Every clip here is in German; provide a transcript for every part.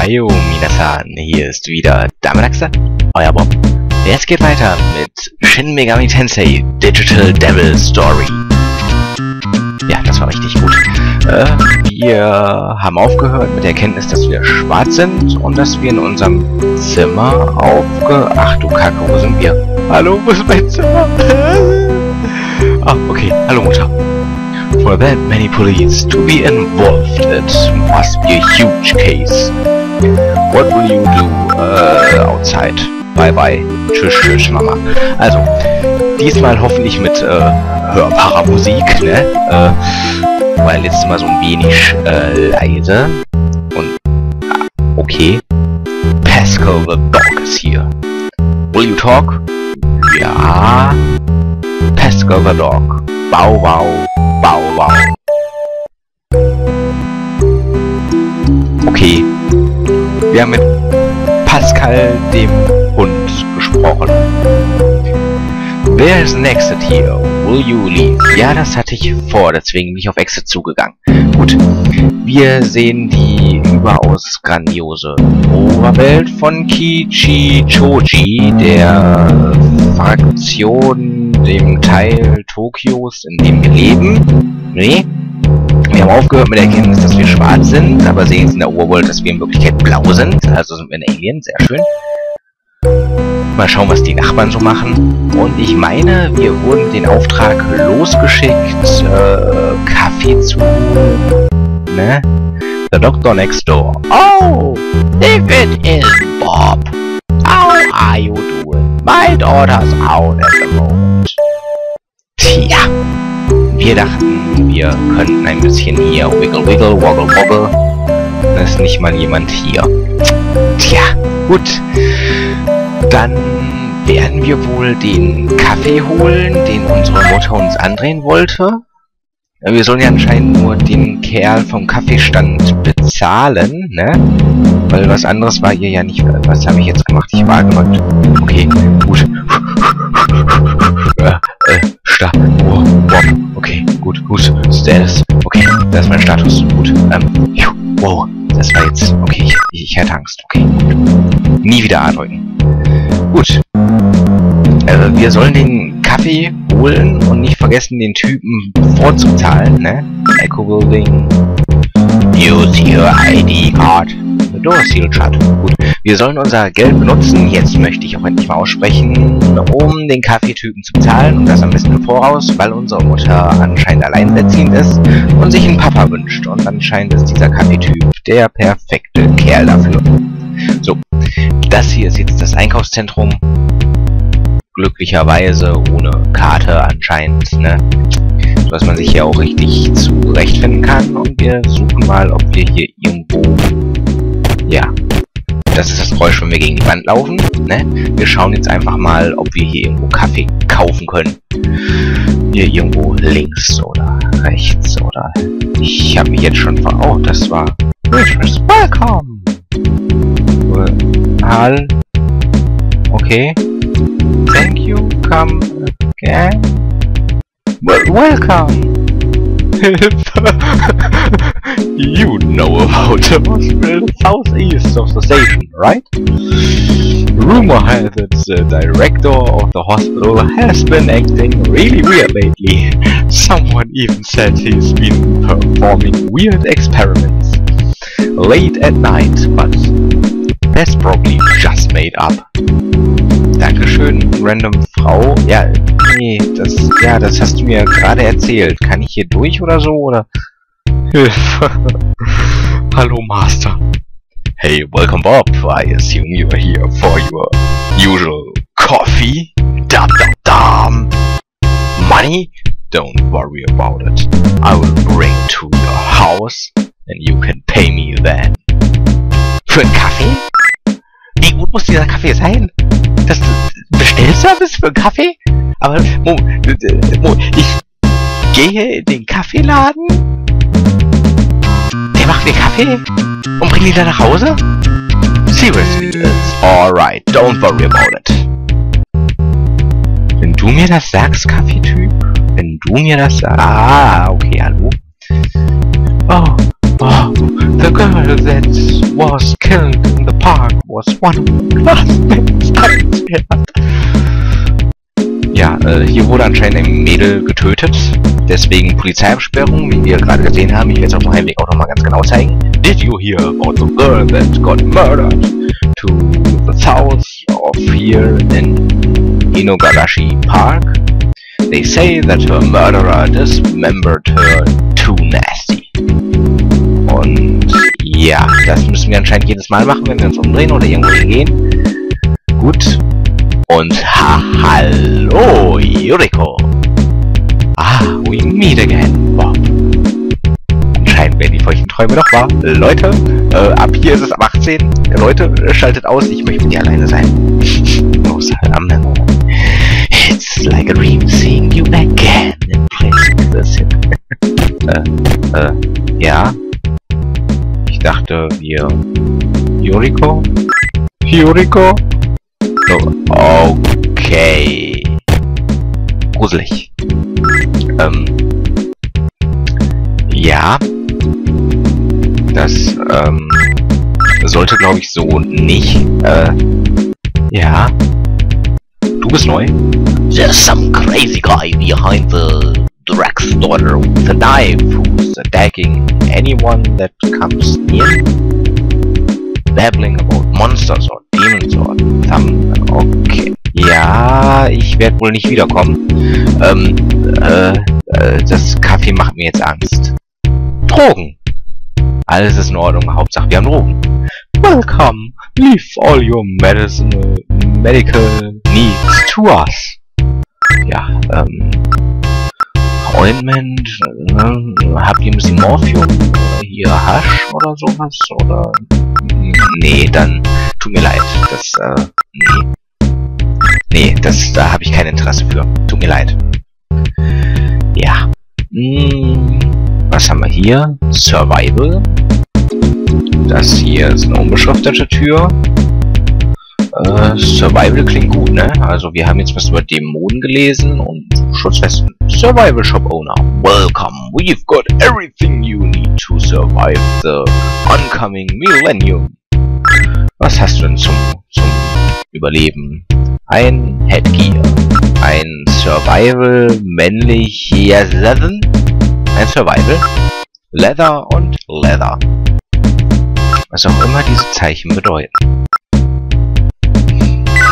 Ohio, Minasan, hier ist wieder Damanaxa, euer Bob. Es geht weiter mit Shin Megami Tensei Digital Devil Story. Ja, das war richtig gut. Wir haben aufgehört mit der Erkenntnis, dass wir schwarz sind und dass wir in unserem Zimmer Ach du Kacke, wo sind wir? Hallo, wo ist mein Zimmer? Ah, okay, hallo Mutter. For that many police to be involved, it must be a huge case. What will you do outside? Bye bye. Tschüss, tschüss, Mama. Also, diesmal hoffentlich mit hörbarer Musik, ne? Weil letztes Mal so ein wenig leise. Und okay. Pascal the Dog ist hier. Will you talk? Ja. Pascal the Dog. Bow wow. Bow wow. Okay. Wir haben mit Pascal, dem Hund, gesprochen. Wer ist next here? Will you leave? Ja, das hatte ich vor, deswegen bin ich auf Exit zugegangen. Gut, wir sehen die überaus grandiose Oberwelt von Kichichoji, der Fraktion, dem Teil Tokios, in dem wir leben. Nee, wir haben aufgehört mit der Erkenntnis, dass wir schwarz sind, aber sehen jetzt in der Oberwelt, dass wir in Wirklichkeit blau sind. Also sind wir ein Alien, sehr schön. Mal schauen, was die Nachbarn so machen. Und ich meine, wir wurden den Auftrag losgeschickt, Kaffee zu... ne? The doctor next door. Oh! If it is Bob! How are you doing? My daughter's out at the moment. Tja. Wir dachten, wir könnten ein bisschen hier wiggle wiggle, woggle woggle. Da ist nicht mal jemand hier. Tja, gut. Dann werden wir wohl den Kaffee holen, den unsere Mutter uns andrehen wollte. Wir sollen ja anscheinend nur den Kerl vom Kaffeestand bezahlen, ne? Weil was anderes war hier ja nicht. Was habe ich jetzt gemacht? Ich war gemacht. Okay, gut. Okay, gut. Status. Okay, das ist mein Status. Gut. Wow. Das war jetzt. Okay, ich hatte Angst. Okay, gut. Nie wieder A drücken. Gut. Wir sollen den Kaffee holen und nicht vergessen, den Typen vorzuzahlen, ne? Echo Building. Use your ID card. The door is sealed shut. Gut. Wir sollen unser Geld benutzen, jetzt möchte ich auch endlich mal aussprechen, um den Kaffeetypen zu bezahlen und das am besten im Voraus, weil unsere Mutter anscheinend alleinerziehend ist und sich einen Papa wünscht. Und anscheinend ist dieser Kaffeetyp der perfekte Kerl dafür. So. Das hier ist jetzt das Einkaufszentrum. Glücklicherweise ohne Karte anscheinend, ne? Dass man sich hier auch richtig zurechtfinden kann. Und wir suchen mal, ob wir hier irgendwo... Ja. Das ist das Geräusch, wenn wir gegen die Wand laufen, ne? Wir schauen jetzt einfach mal, ob wir hier irgendwo Kaffee kaufen können. Hier irgendwo links oder rechts oder... Ich habe mich jetzt schon Oh, das war... Welcome! Hall. Okay. Thank you. Come again. Welcome. You know about the hospital southeast of the station, right? Rumor has it the director of the hospital has been acting really weird lately. Someone even said he's been performing weird experiments late at night, but that's probably just made up. Dankeschön, random Frau. Ja, nee, das hast du mir gerade erzählt. Kann ich hier durch oder so, oder? Hilfe. Hallo, Master. Hey, welcome Bob. I assume you are here for your usual coffee. Dum dum dum. Money? Don't worry about it. I will bring to your house and you can pay me then. Für einen Kaffee? Wie gut muss dieser Kaffee sein? Das Bestellservice für einen Kaffee? Aber, ich gehe in den Kaffeeladen, der macht mir Kaffee und bringt ihn dann nach Hause? Seriously, it's alright, don't worry about it. Wenn du mir das sagst, Kaffeetyp, wenn du mir das sagst... Ah, okay, hallo. Oh, the girl that was killed killed in the park was one of the classmates. Ja, hier wurde anscheinend ein Mädel getötet. Deswegen Polizeibesperrung, wie wir gerade gesehen haben. Ich werde es auf dem Heimweg auch nochmal ganz genau zeigen. Did you hear about the girl that got murdered to the south of here in Inogarashi Park? They say that her murderer dismembered her too nasty. Und ja, das müssen wir anscheinend jedes Mal machen, wenn wir uns umdrehen oder irgendwo hingehen. Gut. Und hallo, Yuriko. We meet again, Bob. Anscheinend werden die feuchten Träume doch wahr. Leute, ab hier ist es ab 18. Leute, schaltet aus, ich möchte mit dir alleine sein. It's like a dream seeing you again in place. Ja. Ich dachte, wir... Yuriko? Yuriko? Oh, okay. Gruselig. Ja. Das, sollte, glaube ich, so nicht. Ja. Du bist neu. There's some crazy guy behind the Drax daughter with a knife who's attacking anyone that comes near. Babbling about monsters or demons or something. Okay. Ja, ich werde wohl nicht wiederkommen. Das Kaffee macht mir jetzt Angst. Drogen. Alles ist in Ordnung, Hauptsache wir haben Drogen. Welcome. Leave all your medical needs to us. Ja, Ointment, habt ihr ein bisschen Morphium? Hier Hasch oder sowas? Oder... Nee, dann tut mir leid. Das, nee. Nee, da habe ich kein Interesse für. Tut mir leid. Ja. Was haben wir hier? Survival. Das hier ist eine unbeschriftete Tür. Survival klingt gut, ne? Also wir haben jetzt was über Dämonen gelesen und Schutzwesten. Survival Shop Owner. Welcome. We've got everything you need to survive the oncoming millennium. Was hast du denn zum Überleben? Ein Headgear. Ein Survival männlich Leather. Ein Survival. Leather und Leather. Was auch immer diese Zeichen bedeuten.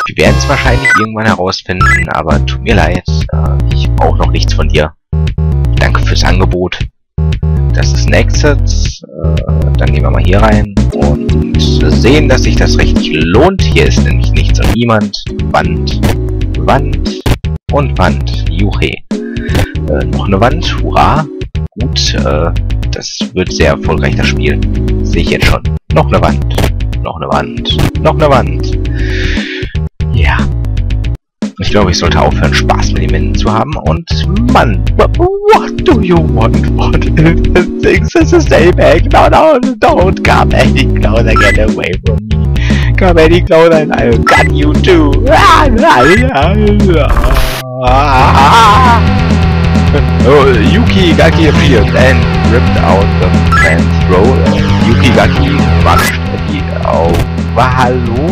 Wir werden es wahrscheinlich irgendwann herausfinden, aber tut mir leid, ich brauche noch nichts von dir. Danke fürs Angebot. Das ist ein Exit. Dann gehen wir mal hier rein und sehen, dass sich das richtig lohnt. Hier ist nämlich nichts und niemand. Wand, Wand und Wand. Juche. Noch eine Wand. Hurra. Gut, das wird sehr erfolgreich, das Spiel. Sehe ich jetzt schon. Noch eine Wand. Noch eine Wand. Noch eine Wand. Ja. Ich glaube, ich sollte aufhören, Spaß mit den Wänden zu haben. Und Mann, what do you want? What if the things is the same egg? No, don't come any closer, get away from me. Come any closer and I'll cut you too. Yuki Gaki appeared and ripped out the man's throat. Yuki Gaki vanished at the... Oh, hallo?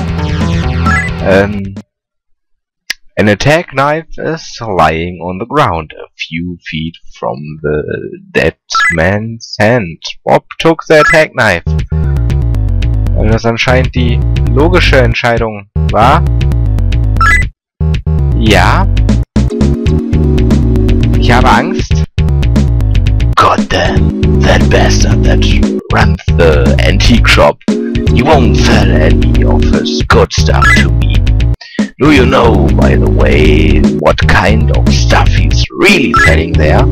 An attack knife is lying on the ground a few feet from the dead man's hand. Bob took the attack knife. Weil das anscheinend die logische Entscheidung war. Ja. Ich habe Angst. Goddamn, that bastard that runs the antique shop. He won't sell any of his good stuff to me. Do you know, by the way, what kind of stuff he's really selling there?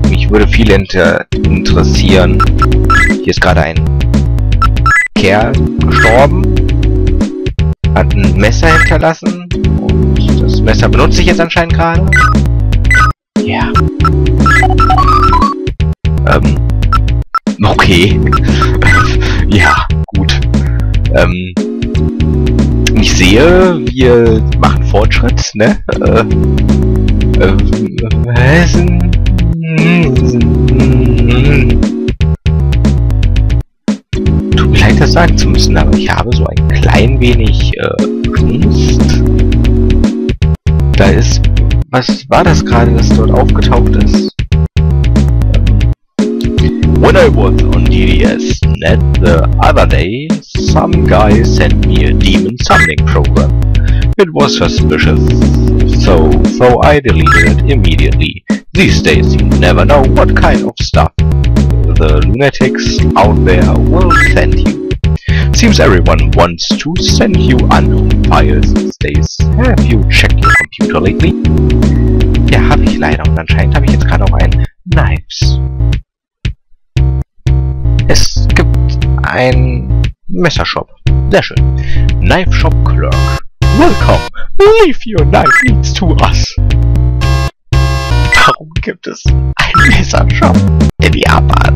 Mich würde viel interessieren. Hier ist gerade ein Kerl gestorben. Hat ein Messer hinterlassen. Und das Messer benutze ich jetzt anscheinend gerade. Ja. Okay. Ja, gut. Ich sehe, wir machen Fortschritt, ne? Tut scheint das sagen zu müssen, aber ich habe so ein klein wenig Angst. Da ist... Was war das gerade, das dort aufgetaucht ist? When I was on DDS.net the other day, some guy sent me a demon summoning program. It was suspicious, so I deleted it immediately. These days you never know what kind of stuff the lunatics out there will send you. Seems everyone wants to send you unknown files these days. Have you checked your computer lately? Ja, habe ich leider, und anscheinend habe ich jetzt gerade auch ein Knives. Es gibt ein Messershop. Sehr schön. Knife Shop Clerk. Welcome. Leave your knife needs to us. Warum gibt es einen Messershop in Japan?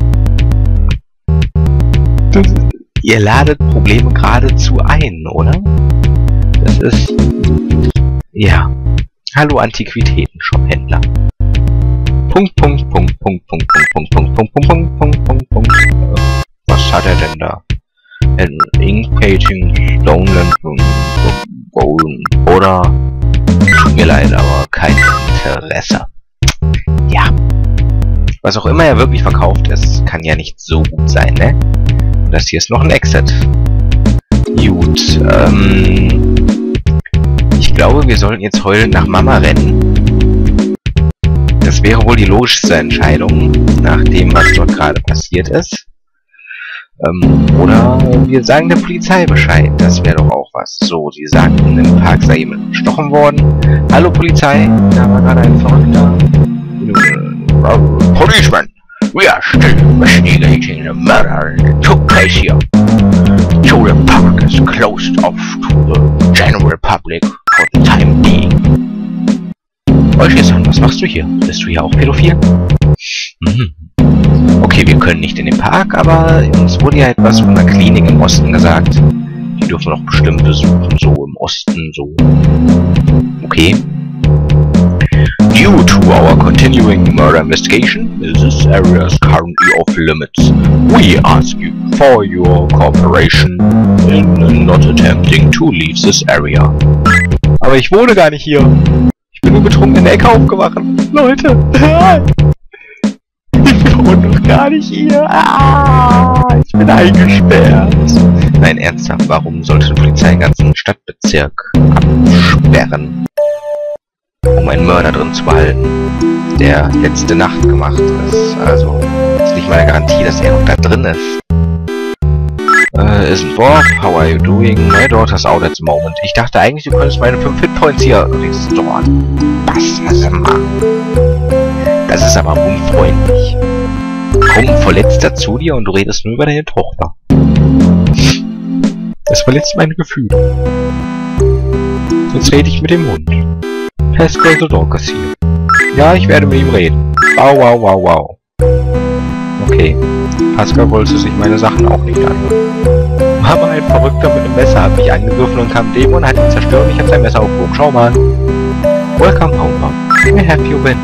Ihr ladet Probleme geradezu ein, oder? Das ist... Ja. Hallo Antiquitäten-Shop-Händler. Was hat er denn da? Ink Painting, Stoneland, Golden, oder? Tut mir leid, aber kein Interesse. Ja. Was auch immer er wirklich verkauft ist, kann ja nicht so gut sein, ne? Und das hier ist noch ein Exit. Gut, ich glaube, wir sollten jetzt heulend nach Mama rennen. Das wäre wohl die logischste Entscheidung, nach dem, was dort gerade passiert ist. Oder wir sagen der Polizei Bescheid. Das wäre doch auch was. So, sie sagten, im Park sei jemand gestochen worden. Hallo Polizei, da war gerade ein Verrückter. Policeman, we are still investigating the murder that took place here. So the park is closed off to the general public for the time being. Olschisan, was machst du hier? Bist du hier auch pädophil? Okay, wir können nicht in den Park, aber uns wurde ja etwas von einer Klinik im Osten gesagt. Die dürfen wir doch bestimmt besuchen, so im Osten, so. Okay. Due to our continuing murder investigation, this area is currently off limits. We ask you for your cooperation in not attempting to leave this area. Aber ich wohne gar nicht hier. Ich bin nur betrunken in der Ecke aufgewacht. Leute! Ich wohne doch gar nicht hier. Ich bin eingesperrt. Nein, ernsthaft, warum sollte die Polizei den ganzen Stadtbezirk absperren? Um einen Mörder drin zu behalten, der letzte Nacht gemacht ist. Also, ist nicht mal eine Garantie, dass er noch da drin ist. Isn't Bob? How are you doing? My daughter's out at the moment. Ich dachte eigentlich, du könntest meine 5 Hitpoints hier restoren. Das ist aber unfreundlich. Komm verletzter zu dir und du redest nur über deine Tochter. Das verletzt meine Gefühle. Jetzt rede ich mit dem Hund. Pascal the Dog ist hier. Ja, ich werde mit ihm reden. Wow, wow, wow, wow. Okay. Pascal wollte sich meine Sachen auch nicht anhören. Aber ein Verrückter mit einem Messer hat mich angegriffen und kam dem und hat ihn zerstört und ich habe sein Messer aufgehoben. Schau mal. Welcome home, Mom. Where have you been?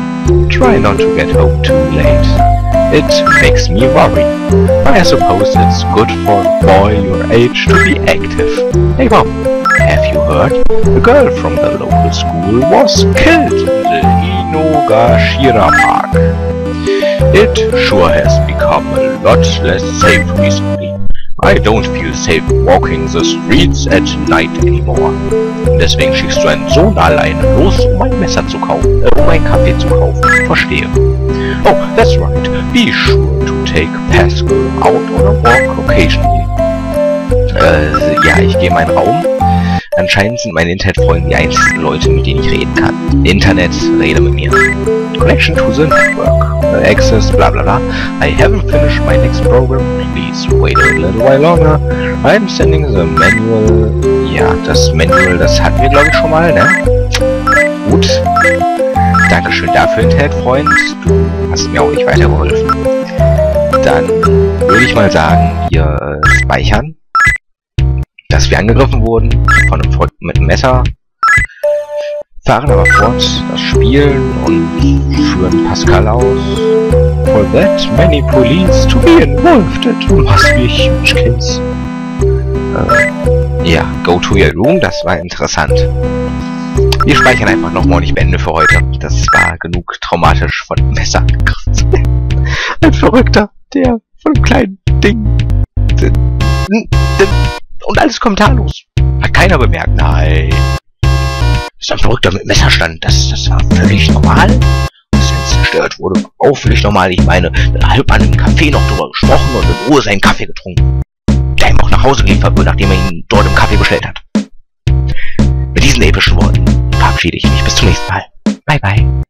Try not to get home too late. It makes me worry. I suppose it's good for a boy your age to be active. Hey Mom, have you heard? A girl from the local school was killed in the Inogashira Park. It sure has become a lot less safe recently. I don't feel safe walking the streets at night anymore. Deswegen schickst du einen Sohn alleine los, um ein Messer zu kaufen, um einen Kaffee zu kaufen. Verstehe. Oh, that's right. Be sure to take Pascal out on a walk occasionally. Ja, ich gehe in meinen Raum. Anscheinend sind meine Internetfreunde die einzigen Leute, mit denen ich reden kann. Internet, rede mit mir. Connection to the network. Access, bla bla bla. I haven't finished my next program. Please wait a little while longer. I'm sending the manual. Ja, das Manual, das hatten wir glaube ich schon mal, ne? Gut. Dankeschön dafür, Internetfreund. Du hast mir auch nicht weitergeholfen. Dann würde ich mal sagen, wir speichern, dass wir angegriffen wurden von einem Freund mit einem Messer, fahren aber fort, das spielen und führen Pascal aus. For that many police to be involved, it must be a huge case. Ja, go to your room, das war interessant. Wir speichern einfach nochmal und ich beende für heute. Das war genug traumatisch von dem Messer angegriffen zu werden. Ein Verrückter, der von einem kleinen Ding... Und alles kommentarlos. Hat keiner bemerkt, nein. Ist ein Verrückter mit Messerstand, das war völlig normal. Dass wenn es zerstört wurde, auch völlig normal. Ich meine, dann hat man im Café noch drüber gesprochen und in Ruhe seinen Kaffee getrunken. Der ihm auch nach Hause geliefert wurde, nachdem er ihn dort im Café bestellt hat. Mit diesen epischen Worten verabschiede ich mich. Bis zum nächsten Mal. Bye, bye.